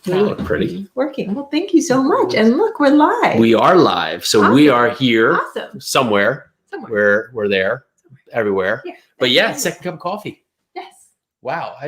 I look pretty. Working. Well, thank you so much. And look, we're live. We are live. So Awesome. We are here somewhere. We're there, everywhere. Yeah, but yeah, second cup of coffee. Yes. Wow. Hi,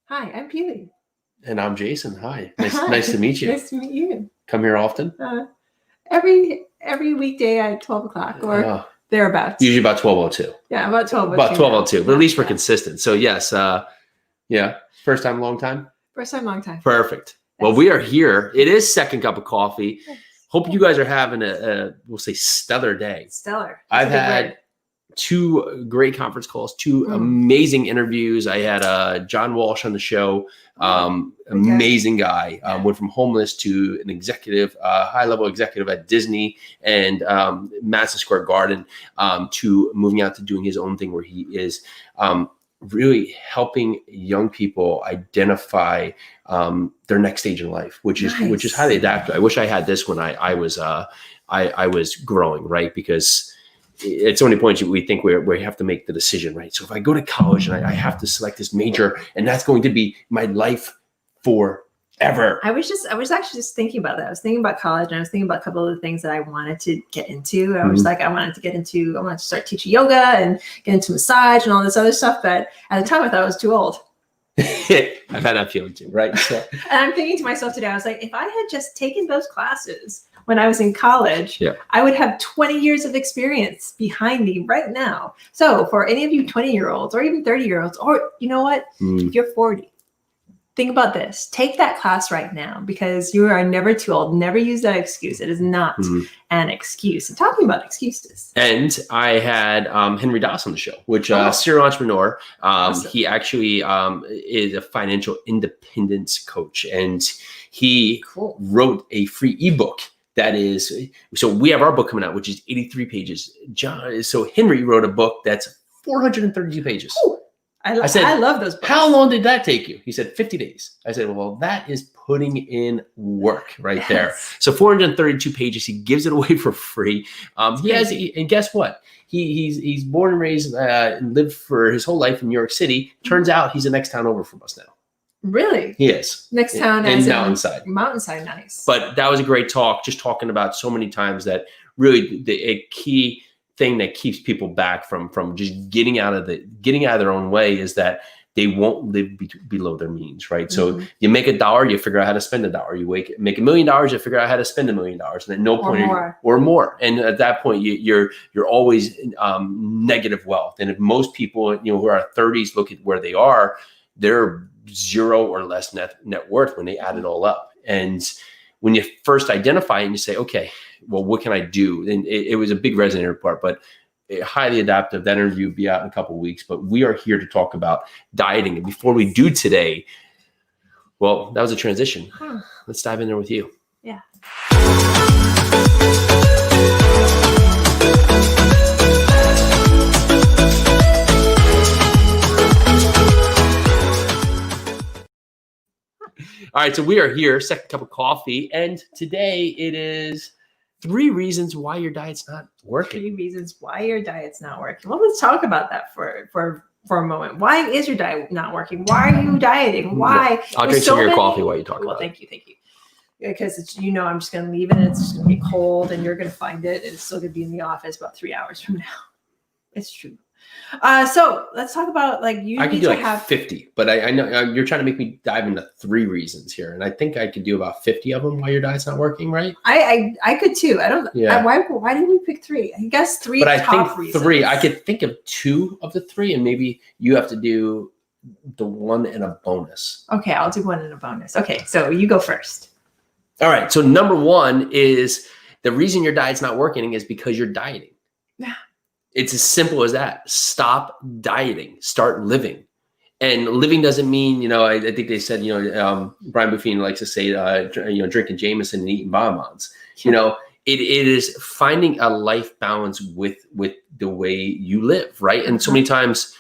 I'm Pili. And I'm Jason. Hi. Nice to meet you. Nice to meet you. Come here often? Every weekday at 12 o'clock or thereabouts. Usually about 12:02. Yeah, about 12:02. About 12:02. But at least we're consistent. So yes, first time, long time? First time, long time. Perfect. Well, we are here. It is second cup of coffee. Yes. Hope you guys are having we'll say stellar day. Stellar. I've had two great conference calls, two amazing interviews. I had John Walsh on the show. Amazing guy. Went from homeless to an executive, high-level executive at Disney and Madison Square Garden, to moving out to doing his own thing where he is really helping young people identify their next stage in life, which is highly adaptive. I wish I had this when I was growing, right? Because at so many points we think we have to make the decision, right? So if I go to college and I have to select this major and that's going to be my life forever. I was actually just thinking about that. I was thinking about college and I was thinking about a couple of the things that I wanted to get into. I was like, I wanted to start teaching yoga and get into massage and all this other stuff. But at the time I thought I was too old. I've had that feeling too, right? So. And I'm thinking to myself today, I was like, if I had just taken those classes when I was in college, I would have 20 years of experience behind me right now. So for any of you 20-year-olds or even 30-year-olds, or you know what, if you're 40, think about this. Take that class right now because you are never too old. Never use that excuse. It is not an excuse. I'm talking about excuses. And I had Henry Doss on the show, which serial entrepreneur. Awesome. He actually is a financial independence coach, and he wrote a free ebook. That is, so we have our book coming out, which is 83 pages. So Henry wrote a book that's 432 pages. Ooh. I love those books. How long did that take you? He said 50 days. I said, well, that is putting in work right there. So 432 pages. He gives it away for free. And guess what? He's born and raised and lived for his whole life in New York City. Turns out he's the next town over from us now. Really? He is. Next town in Mountainside. Mountainside, nice. But that was a great talk, just talking about so many times that really a key thing that keeps people back from just getting out of their own way is that they won't live below their means, right? So you make $1, you figure out how to spend $1. You make $1 million, you figure out how to spend $1 million, and at no point or more. And at that point, you're always negative wealth. And if most people, who are 30s look at where they are, they're zero or less net worth when they add it all up. And when you first identify and you say, okay, well, what can I do? And it was a big resonator part, but highly adaptive. That interview will be out in a couple of weeks, but we are here to talk about dieting. And before we do today, well, that was a transition. Let's dive in there with you. Yeah. All right, so we are here, second cup of coffee, and today it is 3 reasons why your diet's not working. 3 reasons why your diet's not working. Well, let's talk about that for a moment. Why is your diet not working? Why are you dieting? Why? I'll drink some of your coffee while you talk about it. Well, thank you. Because I'm just going to leave it, and it's just going to be cold, and you're going to find it, and it's still going to be in the office about 3 hours from now. It's true. So let's talk about you. I could do 50, but I know you're trying to make me dive into 3 reasons here, and I think I could do about 50 of them why your diet's not working, right? I could too. I don't. Yeah. Why did we pick 3? I guess 3. But I think 3. I could think of 2 of the 3, and maybe you have to do the 1 and a bonus. Okay, I'll do 1 and a bonus. Okay, so you go first. All right. So number 1 is the reason your diet's not working is because you're dieting. Yeah. It's as simple as that. Stop dieting. Start living. And living doesn't mean, I think they said, Brian Buffini likes to say, drinking Jameson and eating bonbons. It is finding a life balance with the way you live, right? And so many times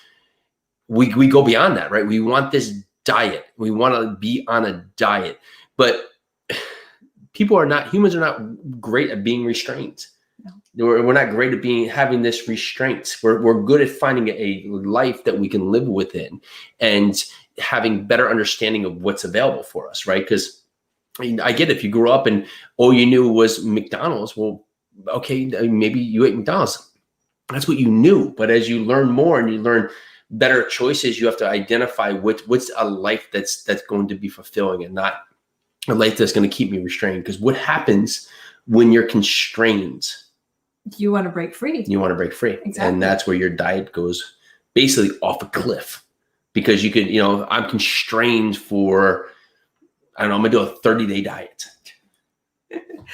we go beyond that, right? We want this diet. We want to be on a diet. But humans are not great at being restrained. We're not great at having this restraints. We're good at finding a life that we can live within. And having better understanding of what's available for us, right? Because I get it. If you grew up and all you knew was McDonald's, well, okay, maybe you ate McDonald's. That's what you knew. But as you learn more and you learn better choices, you have to identify what's a life that's going to be fulfilling and not a life that's going to keep me restrained. Because what happens when you're constrained? You want to break free. You want to break free. Exactly. And that's where your diet goes basically off a cliff. Because you could, I'm constrained for, I don't know, I'm going to do a 30-day diet,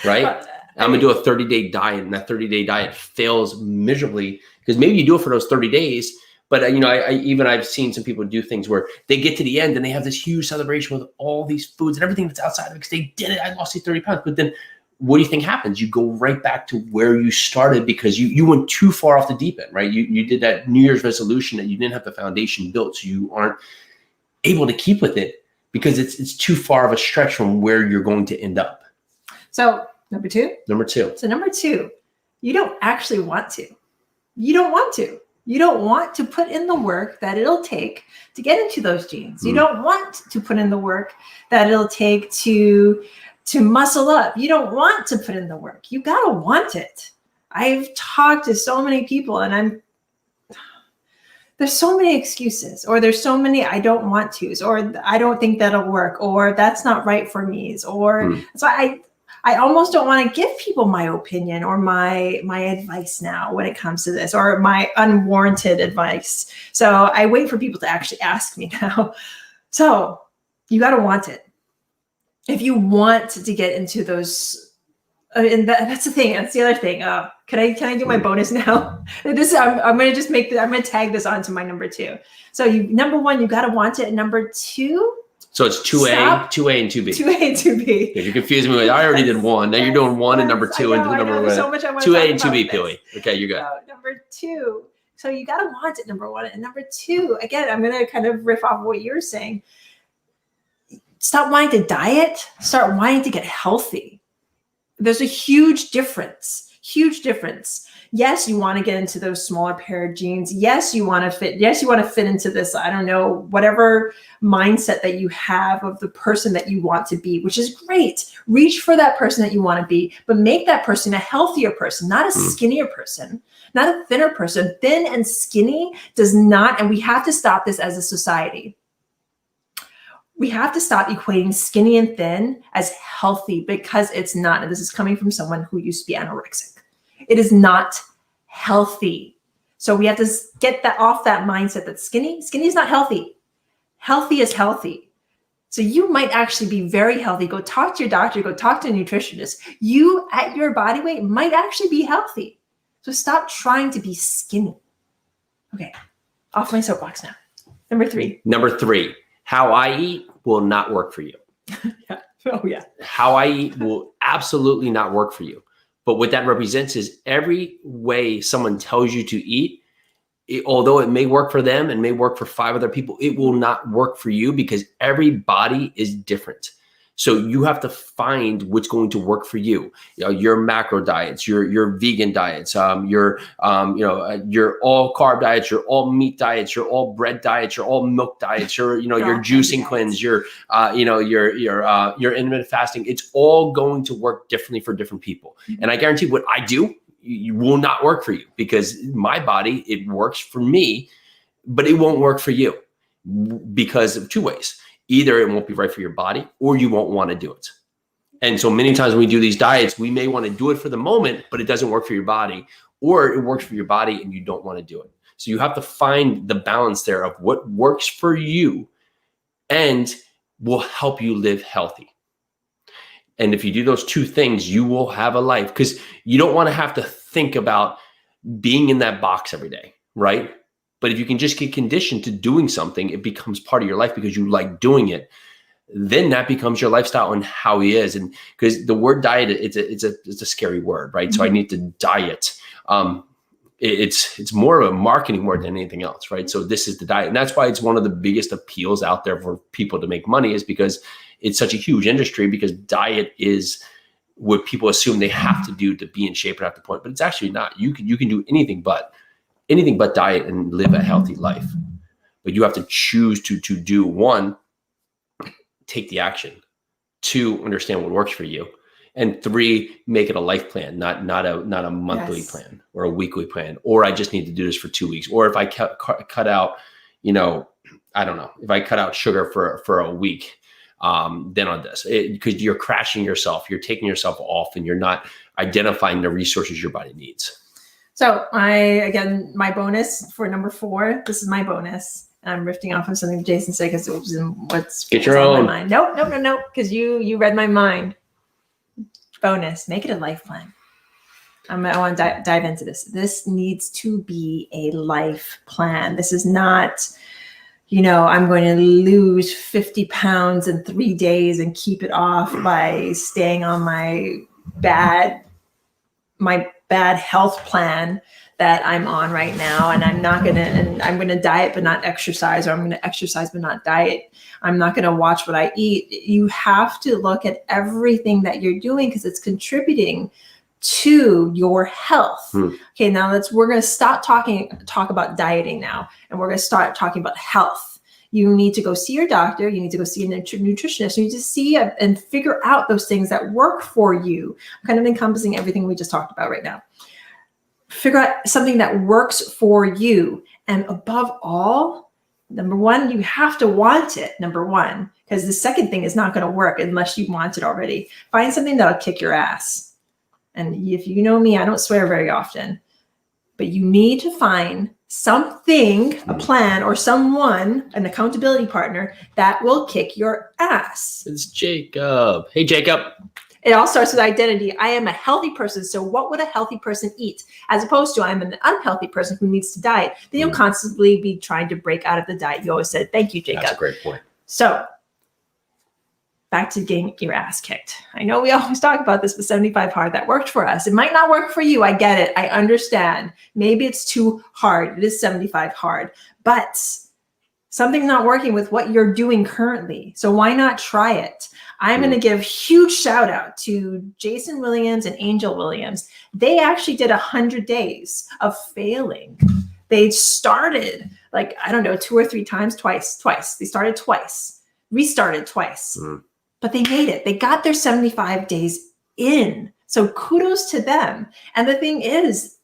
right? I'm going to do a 30-day diet, and that 30-day diet fails miserably because maybe you do it for those 30 days. But, I've seen some people do things where they get to the end and they have this huge celebration with all these foods and everything that's outside of it because they did it. I lost these 30 pounds. But then what do you think happens? You go right back to where you started because you went too far off the deep end, right? You did that New Year's resolution and you didn't have the foundation built. So you aren't able to keep with it because it's too far of a stretch from where you're going to end up. So number two. So number two, you don't actually want to. You don't want to. You don't want to put in the work that it'll take to get into those jeans. You don't want to put in the work that it'll take to muscle up. You don't want to put in the work. You gotta want it. I've talked to so many people and there's so many excuses, or there's so many I don't want to's, or I don't think that'll work, or that's not right for me, or so I almost don't want to give people my opinion or my advice now when it comes to this, or my unwarranted advice. So I wait for people to actually ask me now. So you got to want it. If you want to get into those, and that's the thing. That's the other thing. Can I do my bonus now? I'm going to I'm going to tag this onto my number two. So number one, you got to want it. Number two. So it's 2A, 2A, and 2B. 2A and 2B. If you're confusing me, I already did one. Now you're doing one and number two and number one. So much I want 2A and 2B, Pili. Okay, you're good. So number two. So you got to want it, number one. And number two, again, I'm going to kind of riff off what you're saying. Stop wanting to diet. Start wanting to get healthy. There's a huge difference. Huge difference. Yes, you want to get into those smaller pair of jeans. Yes, you want to fit. Yes, you want to fit into this, I don't know, whatever mindset that you have of the person that you want to be, which is great. Reach for that person that you want to be, but make that person a healthier person, not a skinnier person, not a thinner person. Thin and skinny does not, and we have to stop this as a society. We have to stop equating skinny and thin as healthy because it's not. And this is coming from someone who used to be anorexic. It is not healthy. So we have to get that off that mindset that skinny is not healthy. Healthy is healthy. So you might actually be very healthy. Go talk to your doctor, go talk to a nutritionist. You at your body weight might actually be healthy. So stop trying to be skinny. Okay, off my soapbox now. Number three, how I eat will not work for you. Yeah. Oh yeah. How I eat will absolutely not work for you. But what that represents is every way someone tells you to eat, although it may work for them and may work for 5 other people, it will not work for you because every body is different. So you have to find what's going to work for you. Your macro diets, your vegan diets, your all carb diets, your all meat diets, your all bread diets, your all milk diets, your juicing cleanse, your intermittent fasting. It's all going to work differently for different people. And I guarantee what I do, you will not work for you because my body, it works for me, but it won't work for you because of 2 ways. Either it won't be right for your body or you won't want to do it. And so many times when we do these diets, we may want to do it for the moment, but it doesn't work for your body, or it works for your body and you don't want to do it. So you have to find the balance there of what works for you and will help you live healthy. And if you do those 2 things, you will have a life because you don't want to have to think about being in that box every day, right? But if you can just get conditioned to doing something, it becomes part of your life because you like doing it. Then that becomes your lifestyle and how he is. And because the word diet, it's a scary word, right? Mm-hmm. So I need to diet. It's more of a marketing word than anything else, right? So this is the diet. And that's why it's one of the biggest appeals out there for people to make money is because it's such a huge industry because diet is what people assume they have to do to be in shape and have to point. But it's actually not. You can do anything but diet and live a healthy life. but you have to choose to do one, take the action, 2, understand what works for you, and 3, make it a life plan, not a monthly plan or a weekly plan, or I just need to do this for 2 weeks. Or if I cut out, I don't know, if I cut out sugar for a week, then on this, because you're crashing yourself, you're taking yourself off, and you're not identifying the resources your body needs. So my bonus for number 4, this is my bonus. And I'm riffing off of something Jason said because it was in what's Get your own. on my mind. No, because you read my mind. Bonus, make it a life plan. I want to dive into this. This needs to be a life plan. This is not, I'm going to lose 50 pounds in 3 days and keep it off by staying on my bad health plan that I'm on right now. And I'm going to diet, but not exercise, or I'm going to exercise, but not diet. I'm not going to watch what I eat. You have to look at everything that you're doing because it's contributing to your health. Okay. Now we're going to talk about dieting now. And we're going to start talking about health. You need to go see your doctor. You need to go see a nutritionist. You need to see and figure out those things that work for you. I'm kind of encompassing everything we just talked about right now. Figure out something that works for you. And above all, number 1, you have to want it. Number 1, because the second thing is not going to work unless you want it already. Find something that'll kick your ass. And if you know me, I don't swear very often, but you need to find something, a plan, or someone, an accountability partner that will kick your ass. It's Jacob. Hey, Jacob. It all starts with identity. I am a healthy person. So what would a healthy person eat? As opposed to I'm an unhealthy person who needs to diet. Then you'll constantly be trying to break out of the diet. You always said, thank you, Jacob. That's a great point. So back to getting your ass kicked. I know we always talk about this with 75 hard. That worked for us. It might not work for you. I get it. I understand. Maybe it's too hard. It is 75 hard, but something's not working with what you're doing currently. So why not try it? I'm going to give huge shout out to Jason Williams and Angel Williams. They actually did 100 days of failing. They started 2 or 3 times, twice. They started twice, restarted twice, but they made it. They got their 75 days in. So kudos to them. And the thing is,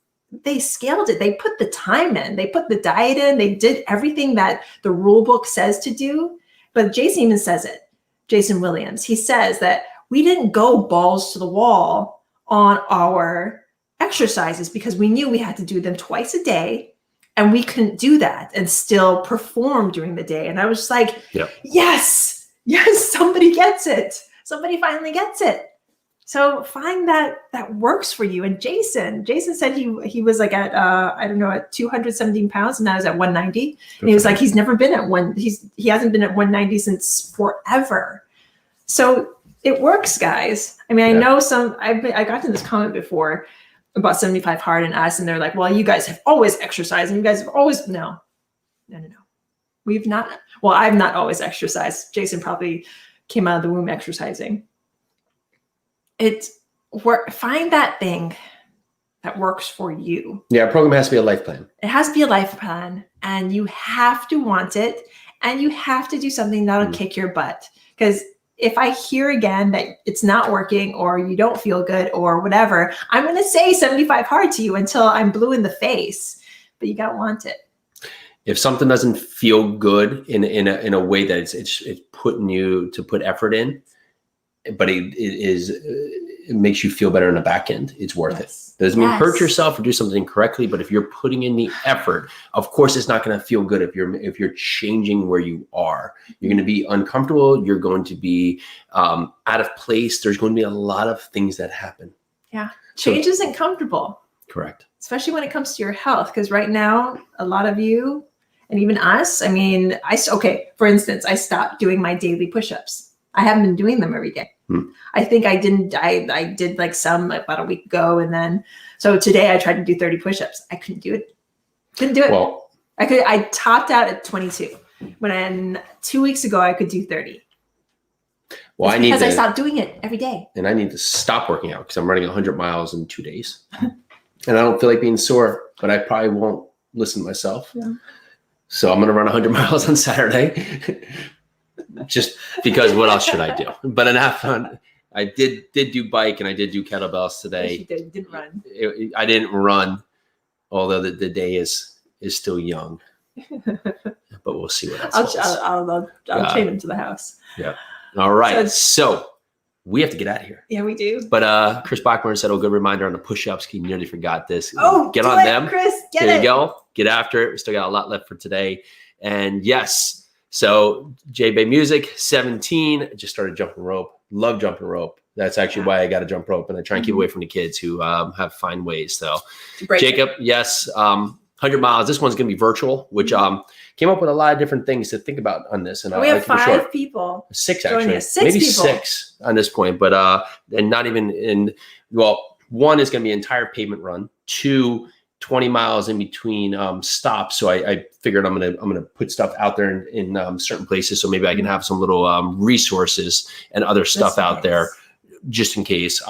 they scaled it. They put the time in, they put the diet in, they did everything that the rule book says to do. But Jason even says it. Jason Williams, he says that we didn't go balls to the wall on our exercises because we knew we had to do them twice a day, and we couldn't do that and still perform during the day. And I was just like, yes, somebody gets it. Somebody finally gets it. So find that works for you. And Jason said he was like at at 217 pounds, and now he's at 190. And he was like, he's never been at he hasn't been at 190 since forever. So it works, guys. I mean, I know I got to this comment before about 75 hard and us, and they're like, well, you guys have always exercised, and you guys have always no. We've not. Well, I've not always exercised. Jason probably came out of the womb exercising. Find that thing that works for you. Yeah, a program has to be a life plan. It has to be a life plan, and you have to want it, and you have to do something that'll kick your butt. Because if I hear again that it's not working, or you don't feel good, or whatever, I'm going to say 75 hard to you until I'm blue in the face. But you got to want it. If something doesn't feel good in a way that it's putting you to put effort in, but it makes you feel better in the back end, it's worth it. Doesn't mean hurt yourself or do something incorrectly, but if you're putting in the effort, of course it's not going to feel good if you're changing where you are. You're going to be uncomfortable. You're going to be out of place. There's going to be a lot of things that happen. Yeah, change isn't comfortable. Correct. Especially when it comes to your health, because right now a lot of you and even us. I mean, for instance, I stopped doing my daily push-ups. I haven't been doing them every day. I think I did like some about a week ago. And then, so today I tried to do 30 push-ups. I couldn't do it. Well, I topped out at 22 when 2 weeks ago I could do 30. Well, because I stopped doing it every day. And I need to stop working out because I'm running 100 miles in 2 days. And I don't feel like being sore, but I probably won't listen to myself. Yeah. So I'm going to run 100 miles on Saturday just because what else should I do? But enough fun. I did do bike and I did do kettlebells today. Yes, you didn't run. I didn't run, although the day is still young. But we'll see what else. I'll chain him to the house. Yeah. All right. So we have to get out of here. Yeah, we do. But Chris Bachman said, "Oh, good reminder on the push-ups." He nearly forgot this. Oh, get on them, Chris. There you go. Get after it. We still got a lot left for today. And yes, so J Bay Music 17. Just started jumping rope. Love jumping rope. That's actually why I got to jump rope, and I try and keep away from the kids who have find ways. So, Jacob, yes, 100 miles. This one's going to be virtual, which came up with a lot of different things to think about on this. And we have 5 people. 6 actually, maybe people. 6 on this point, but and not even in. Well, 1 is going to be an entire pavement run. 2, 20 miles in between stops. So I figured I'm gonna put stuff out there in certain places, so maybe I can have some little resources and other stuff out there just in case.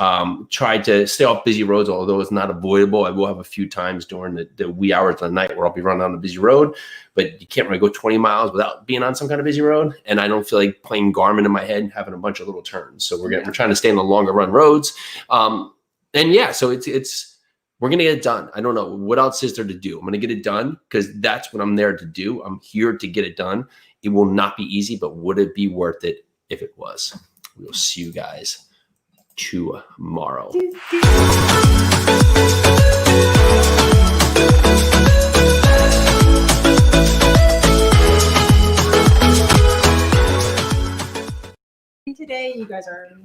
Try to stay off busy roads, although it's not avoidable. I will have a few times during the wee hours of the night where I'll be running on a busy road, but you can't really go 20 miles without being on some kind of busy road. And I don't feel like playing Garmin in my head and having a bunch of little turns. So we're trying to stay on the longer run roads. And yeah, so it's we're going to get it done. I don't know. What else is there to do? I'm going to get it done because that's what I'm there to do. I'm here to get it done. It will not be easy, but would it be worth it if it was? We'll see you guys tomorrow. Today, you guys are amazing.